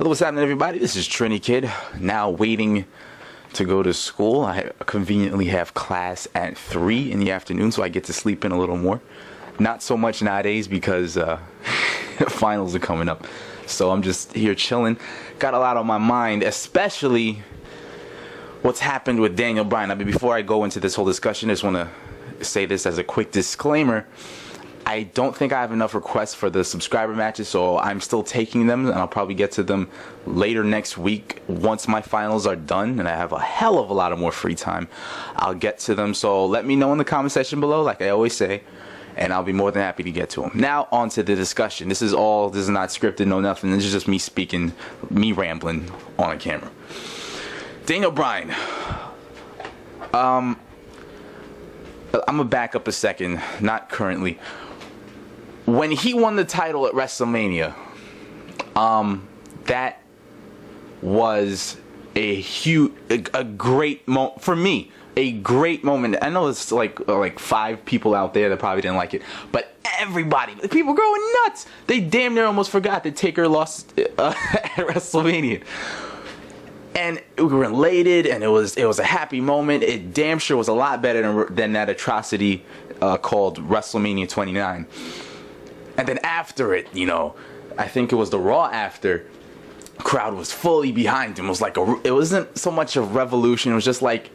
Hello, what's happening, everybody? This is Trini Kid, now waiting to go to school. I conveniently have class at 3 in the afternoon, so I get to sleep in a little more. Not so much nowadays because finals are coming up. So I'm just here chilling. Got a lot on my mind, especially what's happened with Daniel Bryan. I mean, before I go into this whole discussion, I just want to say this as a quick disclaimer. I don't think I have enough requests for the subscriber matches, so I'm still taking them, and I'll probably get to them later next week once my finals are done, and I have a hell of a lot of more free time. I'll get to them, so let me know in the comment section below, like I always say, and I'll be more than happy to get to them. Now, on to the discussion. This is not scripted, no nothing. This is just me speaking, me rambling on a camera. Daniel Bryan. I'm gonna back up a second, not currently. When he won the title at WrestleMania, that was a great moment for me. A great moment. I know it's like 5 people out there that probably didn't like it, but everybody, people going nuts. They damn near almost forgot that Taker lost at WrestleMania. And we were elated, and it was a happy moment. It damn sure was a lot better than that atrocity called WrestleMania 29. And then after it, I think it was the Raw after, crowd was fully behind him. It wasn't so much a revolution. It was just like,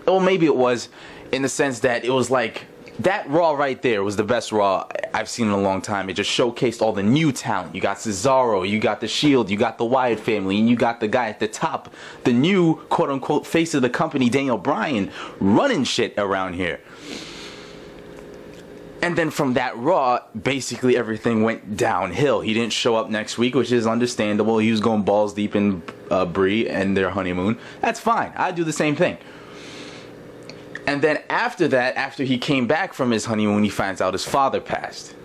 well, maybe it was, in the sense that it was like, that Raw right there was the best Raw I've seen in a long time. It just showcased all the new talent. You got Cesaro, you got The Shield, you got the Wyatt family, and you got the guy at the top, the new quote-unquote face of the company, Daniel Bryan, running shit around here. And then from that Raw, basically everything went downhill. He didn't show up next week, which is understandable. He was going balls deep in Brie and their honeymoon. That's fine. I'd do the same thing. And then after that, after he came back from his honeymoon, he finds out his father passed.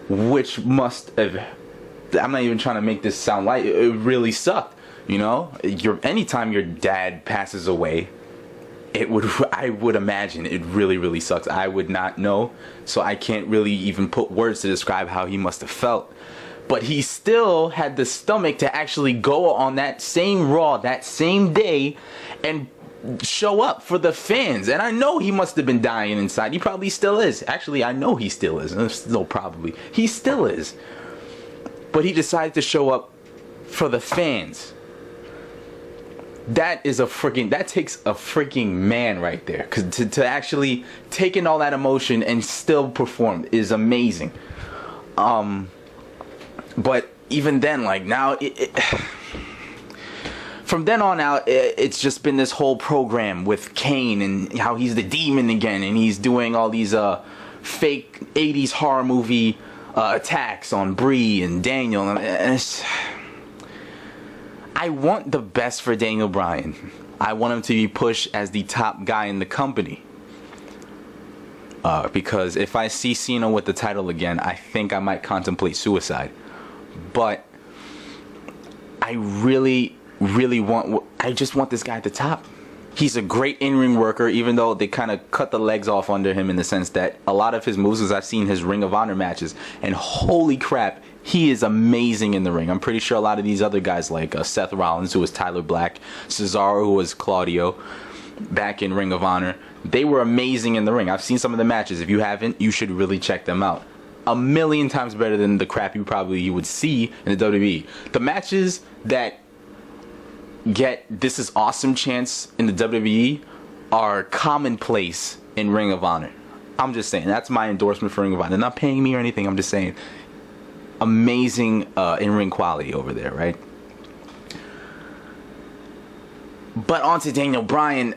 Which must have... I'm not even trying to make this sound light. It really sucked. Anytime your dad passes away, I would imagine it really, really sucks. I would not know, so I can't really even put words to describe how he must have felt. But he still had the stomach to actually go on that same Raw, that same day, and show up for the fans. And I know he must have been dying inside. He probably still is. Actually, I know he still is. No, probably. He still is. But he decided to show up for the fans. That takes a freaking man right there. Because to actually take in all that emotion and still perform is amazing. But even then, now, from then on out, it's just been this whole program with Kane and how he's the demon again. And he's doing all these fake 80s horror movie attacks on Brie and Daniel. And I want the best for Daniel Bryan. I want him to be pushed as the top guy in the company. Because if I see Cena with the title again, I think I might contemplate suicide. But I really just want this guy at the top. He's a great in-ring worker, even though they kind of cut the legs off under him in the sense that a lot of his moves, as I've seen his Ring of Honor matches, and holy crap, he is amazing in the ring. I'm pretty sure a lot of these other guys like Seth Rollins, who was Tyler Black, Cesaro, who was Claudio, back in Ring of Honor, they were amazing in the ring. I've seen some of the matches. If you haven't, you should really check them out. A million times better than the crap you would see in the WWE. The matches that get "this is awesome" chants in the WWE are commonplace in Ring of Honor. I'm just saying, that's my endorsement for Ring of Honor. They're not paying me or anything. I'm just saying, amazing in-ring quality over there, right? But on to Daniel Bryan.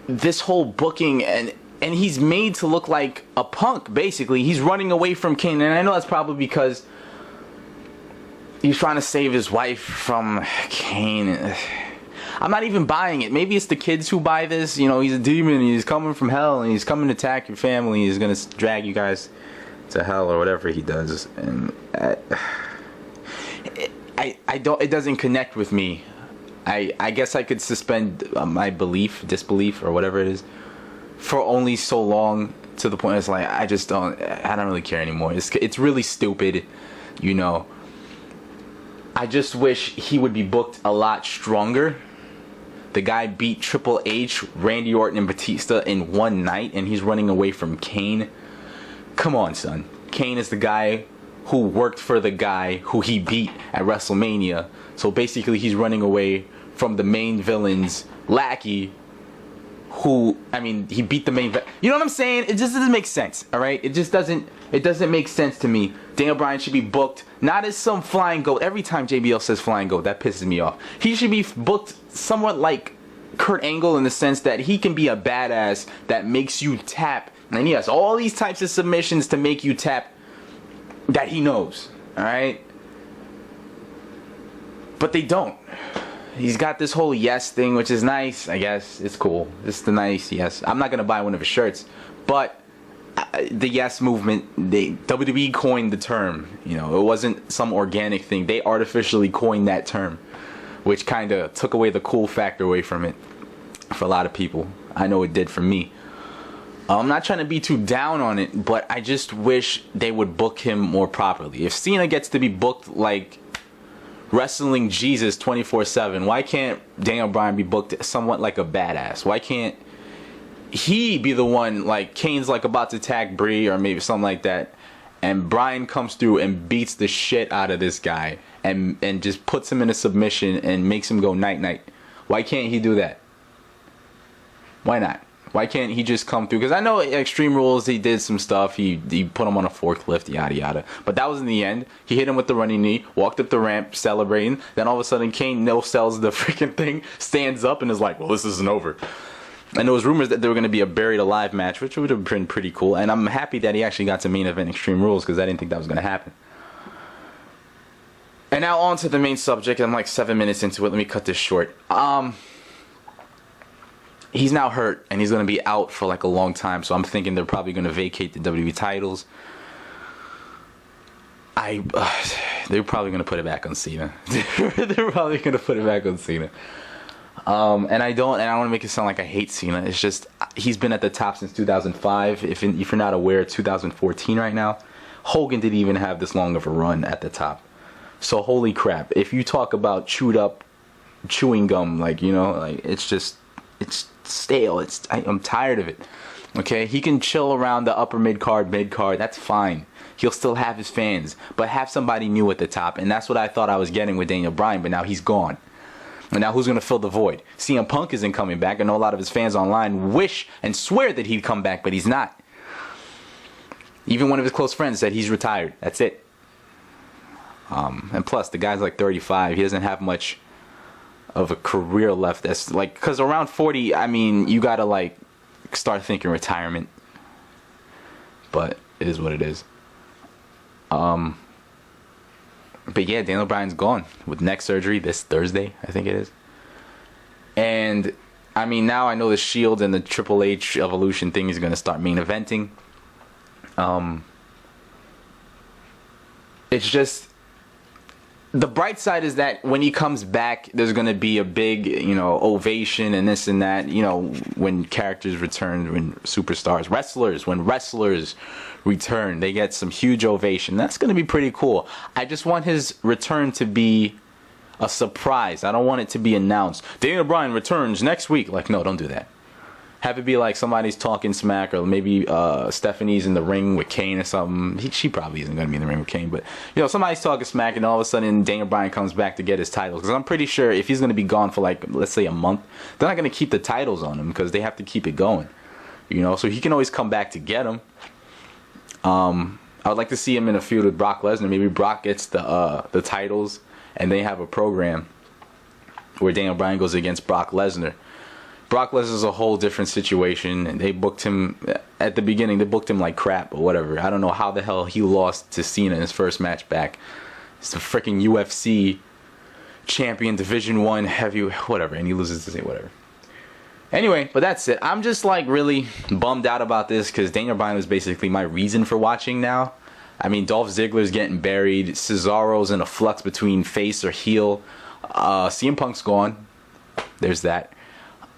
This whole booking, and he's made to look like a punk, basically. He's running away from Kane, and I know that's probably because he's trying to save his wife from Kane. I'm not even buying it. Maybe it's the kids who buy this. He's a demon, he's coming from hell, and he's coming to attack your family. He's going to drag you guys to hell or whatever he does. And it doesn't connect with me. I guess I could suspend my disbelief, or whatever it is, for only so long, to the point it's like I don't really care anymore. It's really stupid, I just wish he would be booked a lot stronger. The guy beat Triple H, Randy Orton, and Batista in one night, and he's running away from Kane. Come on, son. Kane is the guy who worked for the guy who he beat at WrestleMania. So basically, he's running away from the main villain's lackey, who, I mean, he beat the main you know what I'm saying? It just doesn't make sense, alright? It doesn't make sense to me. Daniel Bryan should be booked not as some flying goat. Every time JBL says flying goat, that pisses me off. He should be booked somewhat like Kurt Angle, in the sense that he can be a badass that makes you tap, and he has all these types of submissions to make you tap that he knows, alright? But they don't. He's got this whole yes thing, which is nice, I guess. It's cool. It's the nice yes. I'm not going to buy one of his shirts, but the yes movement, WWE coined the term. You know, it wasn't some organic thing. They artificially coined that term, which kind of took away the cool factor away from it for a lot of people. I know it did for me. I'm not trying to be too down on it, but I just wish they would book him more properly. If Cena gets to be booked like wrestling Jesus 24/7, why can't Daniel Bryan be booked somewhat like a badass? Why can't he be the one, like Kane's like about to attack Brie or maybe something like that, and Bryan comes through and beats the shit out of this guy and just puts him in a submission and makes him go night night? Why can't he do that? Why not? Why can't he just come through? Because I know Extreme Rules, he did some stuff. He put him on a forklift, yada yada. But that was in the end. He hit him with the running knee, walked up the ramp, celebrating. Then all of a sudden, Kane no-sells the freaking thing, stands up, and is like, well, this isn't over. And there was rumors that there were going to be a buried alive match, which would have been pretty cool. And I'm happy that he actually got to main event Extreme Rules, because I didn't think that was going to happen. And now on to the main subject. I'm like 7 minutes into it. Let me cut this short. He's now hurt, and he's going to be out for like a long time, so I'm thinking they're probably going to vacate the WWE titles. They're probably going to put it back on Cena. They're probably going to put it back on Cena. And I don't want to make it sound like I hate Cena. It's just, he's been at the top since 2005. If you're not aware, 2014 right now. Hogan didn't even have this long of a run at the top. So holy crap. If you talk about chewed up chewing gum, like, you know, like it's stale. I'm tired of it. Okay, he can chill around the upper mid card. That's fine. He'll still have his fans, but have somebody new at the top, and that's what I thought I was getting with Daniel Bryan. But now he's gone, and now who's gonna fill the void? CM Punk isn't coming back. I know a lot of his fans online wish and swear that he'd come back, but he's not. Even one of his close friends said he's retired. That's it. And plus, the guy's like 35. He doesn't have much of a career left. That's like, because around 40, I mean, you gotta like start thinking retirement. But it is what it is. But yeah, Daniel Bryan's gone with neck surgery this Thursday, I think it is. And I mean, now I know the Shield and the Triple H Evolution thing is gonna start main eventing. It's just, the bright side is that when he comes back, there's going to be a big, you know, ovation and this and that, you know, when characters return, when when wrestlers return, they get some huge ovation. That's going to be pretty cool. I just want his return to be a surprise. I don't want it to be announced. Daniel Bryan returns next week. Like, no, don't do that. Have it be like somebody's talking smack, or maybe Stephanie's in the ring with Kane or something. She probably isn't going to be in the ring with Kane, but you know, somebody's talking smack, and all of a sudden Daniel Bryan comes back to get his titles. Because I'm pretty sure if he's going to be gone for like, let's say a month, they're not going to keep the titles on him because they have to keep it going. You know, so he can always come back to get them. I would like to see him in a feud with Brock Lesnar. Maybe Brock gets the titles, and they have a program where Daniel Bryan goes against Brock Lesnar. Brock Lesnar's a whole different situation, and they booked him at the beginning. They booked him like crap or whatever. I don't know how the hell he lost to Cena in his first match back. It's a freaking UFC champion, Division 1 heavy, whatever, and he loses to say whatever. Anyway, but that's it. I'm just like really bummed out about this because Daniel Bryan was basically my reason for watching now. I mean, Dolph Ziggler's getting buried. Cesaro's in a flux between face or heel. CM Punk's gone. There's that.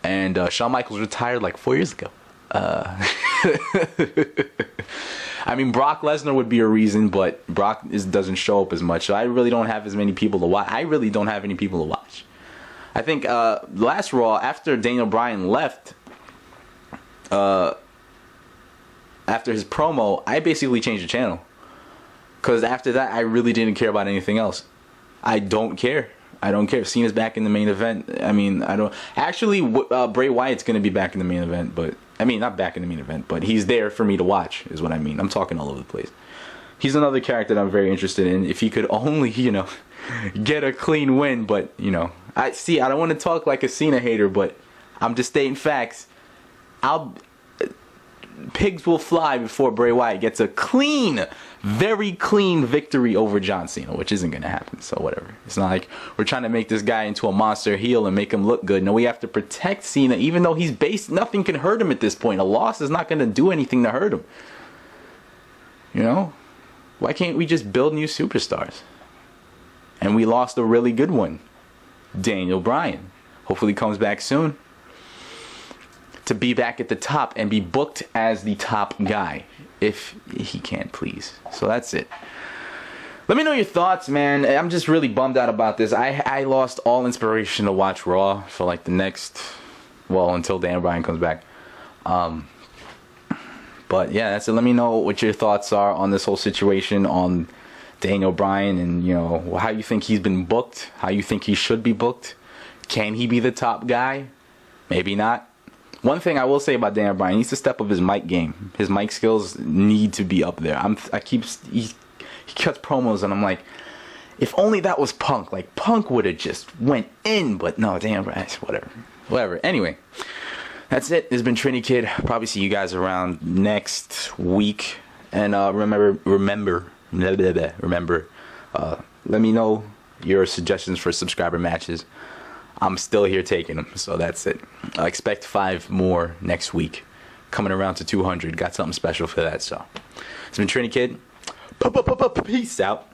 And Shawn Michaels retired like 4 years ago. I mean, Brock Lesnar would be a reason, but Brock doesn't show up as much. So I really don't have as many people to watch. I really don't have any people to watch. I think last Raw, after Daniel Bryan left, after his promo, I basically changed the channel. Because after that, I really didn't care about anything else. I don't care. Cena's back in the main event. I mean, I don't... Actually, Bray Wyatt's going to be back in the main event, but... I mean, not back in the main event, but he's there for me to watch, is what I mean. I'm talking all over the place. He's another character that I'm very interested in. If he could only, get a clean win, but, I don't want to talk like a Cena hater, but I'm just stating facts. Pigs will fly before Bray Wyatt gets a very clean victory over John Cena, which isn't going to happen, so whatever. It's not like we're trying to make this guy into a monster heel and make him look good. No, we have to protect Cena, even though he's based, nothing can hurt him at this point. A loss is not going to do anything to hurt him. Why can't we just build new superstars? And we lost a really good one, Daniel Bryan. Hopefully comes back soon to be back at the top and be booked as the top guy, if he can, please. So that's it. Let me know your thoughts, man. I'm just really bummed out about this. I lost all inspiration to watch Raw for like the next, until Daniel Bryan comes back. But yeah, that's it. Let me know what your thoughts are on this whole situation, on Daniel Bryan, and how you think he's been booked, how you think he should be booked. Can he be the top guy? Maybe not. One thing I will say about Daniel Bryan, he needs to step up his mic game. His mic skills need to be up there. He cuts promos and I'm like, if only that was Punk. Like, Punk would have just went in, but no, Daniel Bryan, whatever. Anyway, that's it. This has been Trini Kid. Probably see you guys around next week. And remember, let me know your suggestions for subscriber matches. I'm still here taking them, so that's it. I expect 5 more next week. Coming around to 200. Got something special for that, so. It's been Trini Kid. Peace out.